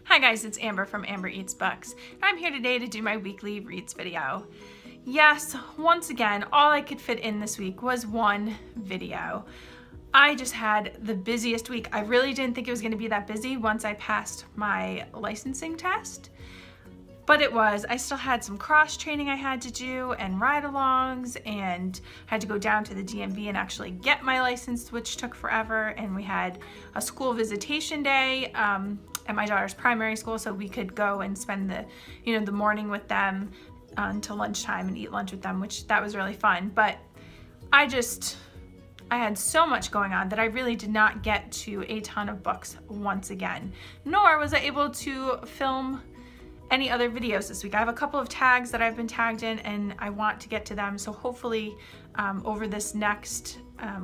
Hi guys, it's Amber from Amber Eats Books. I'm here today to do my weekly reads video. Yes, once again, all I could fit in this week was one video. I just had the busiest week. I really didn't think it was going to be that busy once I passed my licensing test, but it was. I still had some cross training I had to do and ride-alongs, and had to go down to the DMV and actually get my license, which took forever. And we had a school visitation day at my daughter's primary school, so we could go and spend the morning with them until lunchtime and eat lunch with them, which that was really fun. But I had so much going on that I really did not get to a ton of books once again, nor was I able to film any other videos this week. I have a couple of tags that I've been tagged in and I want to get to them, so hopefully over this next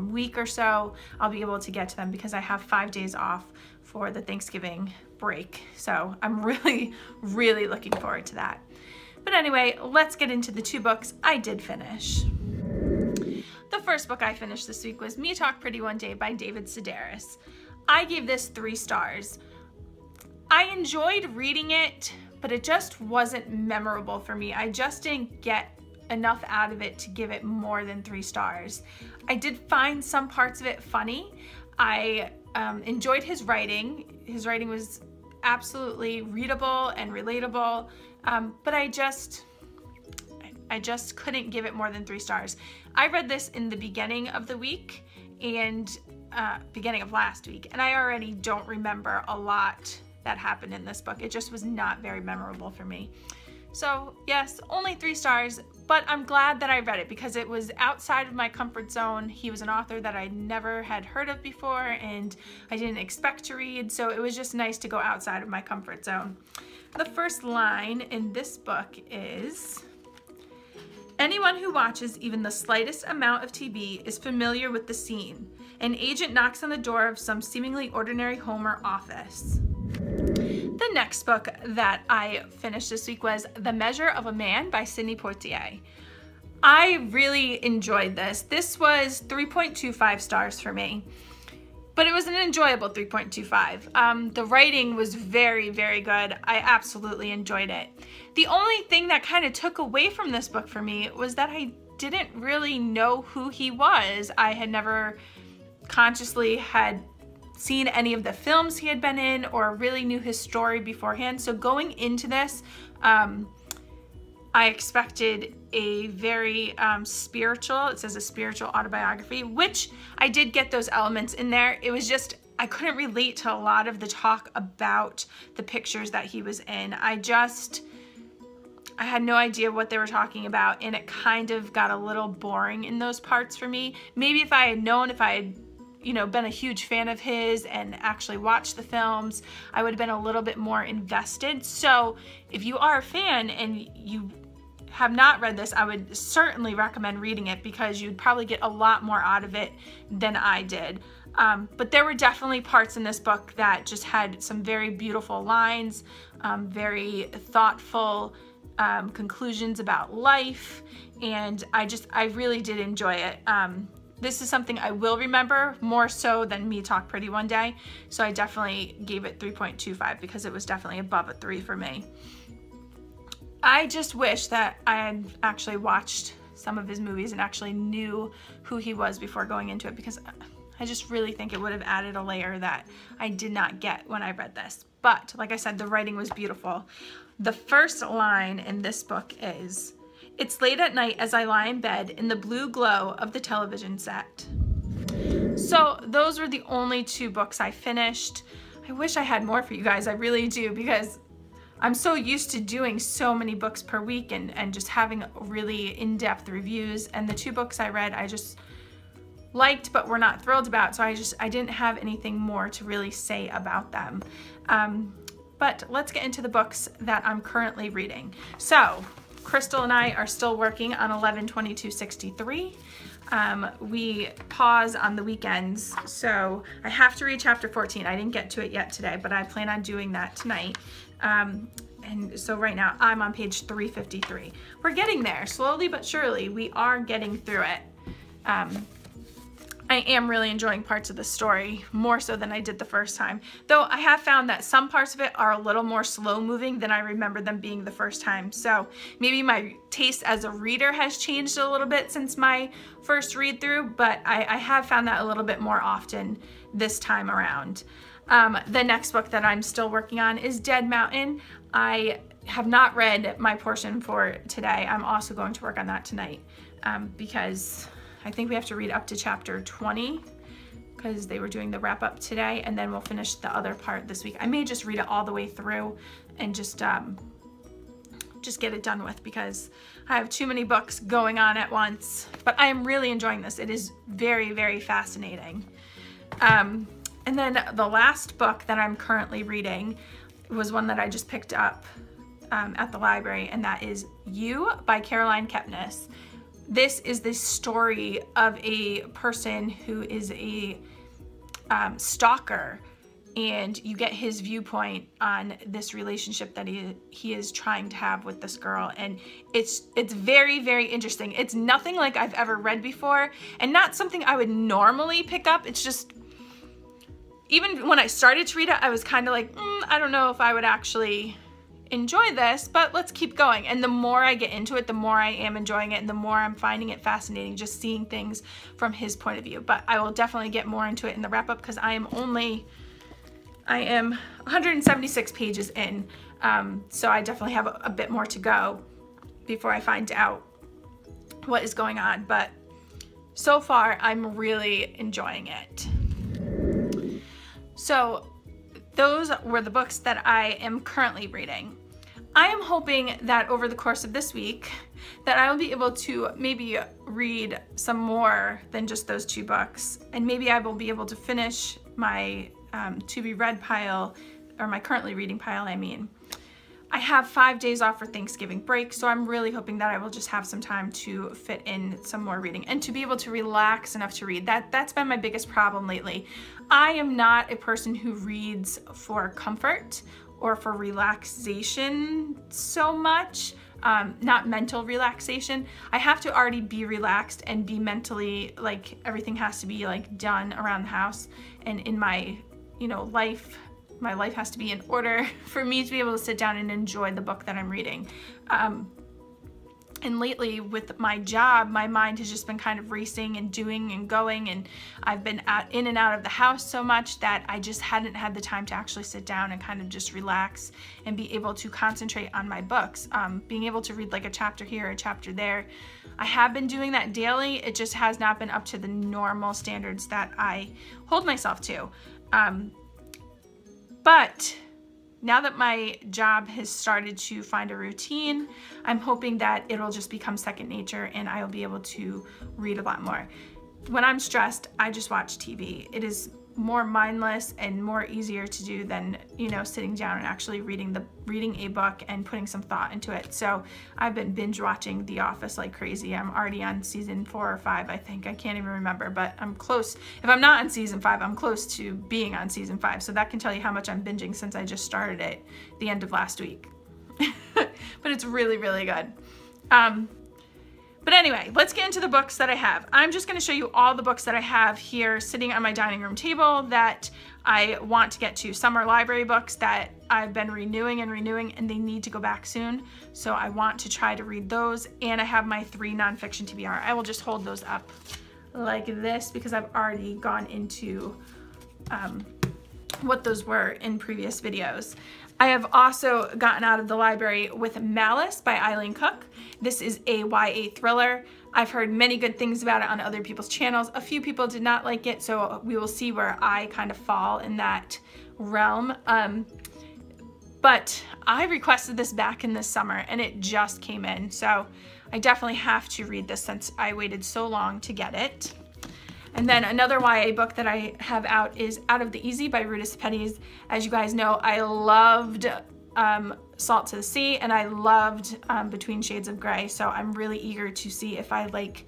week or so I'll be able to get to them, because I have 5 days off for the Thanksgiving break, so I'm really looking forward to that. But anyway, let's get into the two books I did finish. The first book I finished this week was Me Talk Pretty One Day by David Sedaris. I gave this 3 stars. I enjoyed reading it, but it just wasn't memorable for me. I just didn't get enough out of it to give it more than 3 stars. I did find some parts of it funny. I enjoyed his writing. His writing was absolutely readable and relatable, but I just couldn't give it more than 3 stars. I read this in the beginning of the week and beginning of last week, and I already don't remember a lot that happened in this book. It just was not very memorable for me. So yes, only 3 stars, but I'm glad that I read it because it was outside of my comfort zone. He was an author that I never had heard of before and I didn't expect to read, so it was just nice to go outside of my comfort zone. The first line in this book is, "Anyone who watches even the slightest amount of TV is familiar with the scene. An agent knocks on the door of some seemingly ordinary home or office." The next book that I finished this week was The Measure of a Man by Sidney Poitier. I really enjoyed this. This was 3.25 stars for me, but it was an enjoyable 3.25. The writing was very good. I absolutely enjoyed it. The only thing that kind of took away from this book for me was that I didn't really know who he was. I had never consciously had seen any of the films he had been in or really knew his story beforehand. So going into this, I expected a very spiritual, it says a spiritual autobiography, which I did get those elements in there. It was just, I couldn't relate to a lot of the talk about the pictures that he was in. I had no idea what they were talking about, and it kind of got a little boring in those parts for me. Maybe if I had known, if I had been a huge fan of his and actually watched the films, I would have been a little bit more invested. So if you are a fan and you have not read this, I would certainly recommend reading it because you'd probably get a lot more out of it than I did. But there were definitely parts in this book that just had some very beautiful lines, very thoughtful conclusions about life, and I really did enjoy it. This is something I will remember more so than Me Talk Pretty One Day, so I definitely gave it 3.25 because it was definitely above a 3 for me. I just wish that I had actually watched some of his movies and actually knew who he was before going into it, because I just really think it would have added a layer that I did not get when I read this. But like I said, the writing was beautiful. The first line in this book is, "It's late at night as I lie in bed in the blue glow of the television set." So those were the only 2 books I finished. I wish I had more for you guys, I really do, because I'm so used to doing so many books per week and just having really in-depth reviews, and the 2 books I read I just liked but were not thrilled about, so I didn't have anything more to really say about them. But let's get into the books that I'm currently reading. So Crystal and I are still working on 11/22/63. We pause on the weekends, so I have to read chapter 14. I didn't get to it yet today, but I plan on doing that tonight. And so right now I'm on page 353. We're getting there, slowly but surely. We are getting through it. I am really enjoying parts of the story, more so than I did the first time. Though I have found that some parts of it are a little more slow moving than I remember them being the first time. So maybe my taste as a reader has changed a little bit since my first read through, but I have found that a little bit more often this time around. The next book that I'm still working on is Dead Mountain. I have not read my portion for today. I'm also going to work on that tonight because I think we have to read up to chapter 20 because they were doing the wrap up today, and then we'll finish the other part this week. I may just read it all the way through and just get it done with because I have too many books going on at once. But I am really enjoying this. It is very, very fascinating. And then the last book that I'm currently reading was one that I just picked up at the library, and that is You by Caroline Kepnes. This is the story of a person who is a stalker, and you get his viewpoint on this relationship that he is trying to have with this girl, and it's very, very interesting. It's nothing like I've ever read before, and not something I would normally pick up. It's just, even when I started to read it, I was kind of like, I don't know if I would actually enjoy this, but let's keep going. And the more I get into it, the more I am enjoying it, and the more I'm finding it fascinating just seeing things from his point of view. But I will definitely get more into it in the wrap up because I am 176 pages in, so I definitely have a bit more to go before I find out what is going on. But so far, I'm really enjoying it. So those were the books that I am currently reading. I am hoping that over the course of this week that I will be able to maybe read some more than just those 2 books, and maybe I will be able to finish my to be read pile, or my currently reading pile, I mean. I have 5 days off for Thanksgiving break, so I'm really hoping that I will just have some time to fit in some more reading and to be able to relax enough to read. That's been my biggest problem lately. I am not a person who reads for comfort or for relaxation so much, not mental relaxation. I have to already be relaxed and be mentally, like, everything has to be like done around the house and in my, life. My life has to be in order for me to be able to sit down and enjoy the book that I'm reading. And lately with my job, my mind has just been kind of racing and doing and going, and I've been in and out of the house so much that I just hadn't had the time to actually sit down and kind of just relax and be able to concentrate on my books. Being able to read like a chapter here, a chapter there. I have been doing that daily. It just has not been up to the normal standards that I hold myself to. But now that my job has started to find a routine, I'm hoping that it'll just become second nature and I'll be able to read a lot more. When I'm stressed, I just watch TV. It is more mindless and more easier to do than, sitting down and actually reading a book and putting some thought into it. So I've been binge watching The Office like crazy. I'm already on season 4 or 5, I think. I can't even remember, but I'm close. If I'm not on season 5, I'm close to being on season 5. So that can tell you how much I'm binging since I just started it the end of last week. But it's really, really good. But anyway, let's get into the books that I have. I'm just going to show you all the books that I have here sitting on my dining room table that I want to get to. Some are library books that I've been renewing and they need to go back soon. So I want to try to read those. And I have my 3 nonfiction TBR. I will just hold those up like this because I've already gone into what those were in previous videos. I have also gotten out of the library with Malice by Eileen Cook. This is a YA thriller. I've heard many good things about it on other people's channels. A few people did not like it, so we will see where I kind of fall in that realm. But I requested this back in the summer and it just came in, so I definitely have to read this since I waited so long to get it. And then another YA book that I have out is Out of the Easy by Ruta Sepetys. As you guys know, I loved Salt to the Sea and I loved Between Shades of Grey, so I'm really eager to see if I like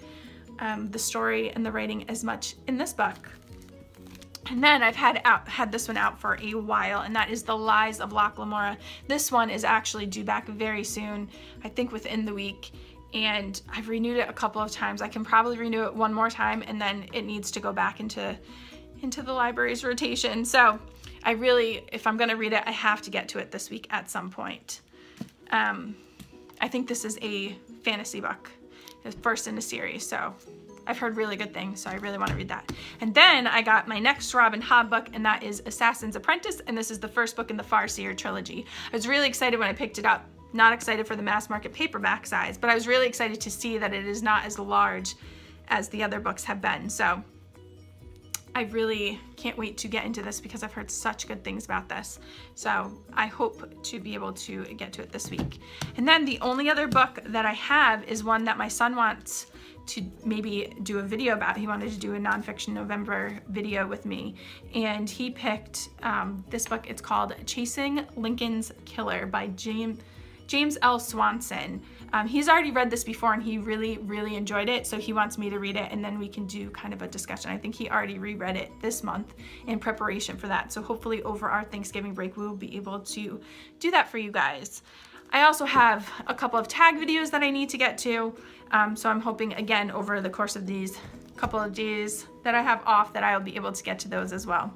the story and the writing as much in this book. And then I've had this one out for a while, and that is The Lies of Locke Lamora. This one is actually due back very soon, I think within the week. and I've renewed it a couple of times. I can probably renew it one more time, and then it needs to go back into the library's rotation. So I really, if I'm gonna read it, I have to get to it this week at some point. I think this is a fantasy book, the first in the series, so I've heard really good things, so I really want to read that. And then I got my next Robin Hobb book, and that is Assassin's Apprentice, and this is the first book in the Farseer trilogy. I was really excited when I picked it up. Not excited for the mass market paperback size, but I was really excited to see that it is not as large as the other books have been. So I really can't wait to get into this because I've heard such good things about this. So I hope to be able to get to it this week. And then the only other book that I have is one that my son wants to maybe do a video about. He wanted to do a nonfiction November video with me, and he picked this book. It's called Chasing Lincoln's Killer by James L. Swanson. He's already read this before and he really, really enjoyed it, so he wants me to read it and then we can do kind of a discussion. I think he already reread it this month in preparation for that, so hopefully over our Thanksgiving break we will be able to do that for you guys. I also have a couple of tag videos that I need to get to, so I'm hoping again over the course of these couple of days that I have off that I'll be able to get to those as well.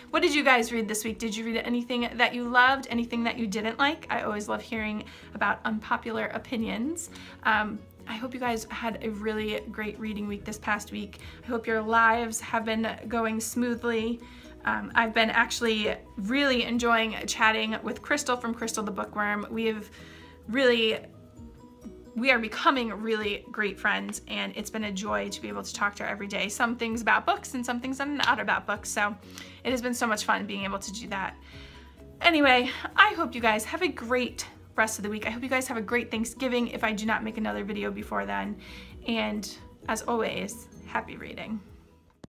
What did you guys read this week? Did you read anything that you loved? Anything that you didn't like? I always love hearing about unpopular opinions. I hope you guys had a really great reading week this past week. I hope your lives have been going smoothly. I've been actually really enjoying chatting with Crystal from Crystal the Bookworm. We are becoming really great friends, and it's been a joy to be able to talk to her every day. Some things about books and some things not about books, so it has been so much fun being able to do that. Anyway, I hope you guys have a great rest of the week. I hope you guys have a great Thanksgiving if I do not make another video before then. And as always, happy reading.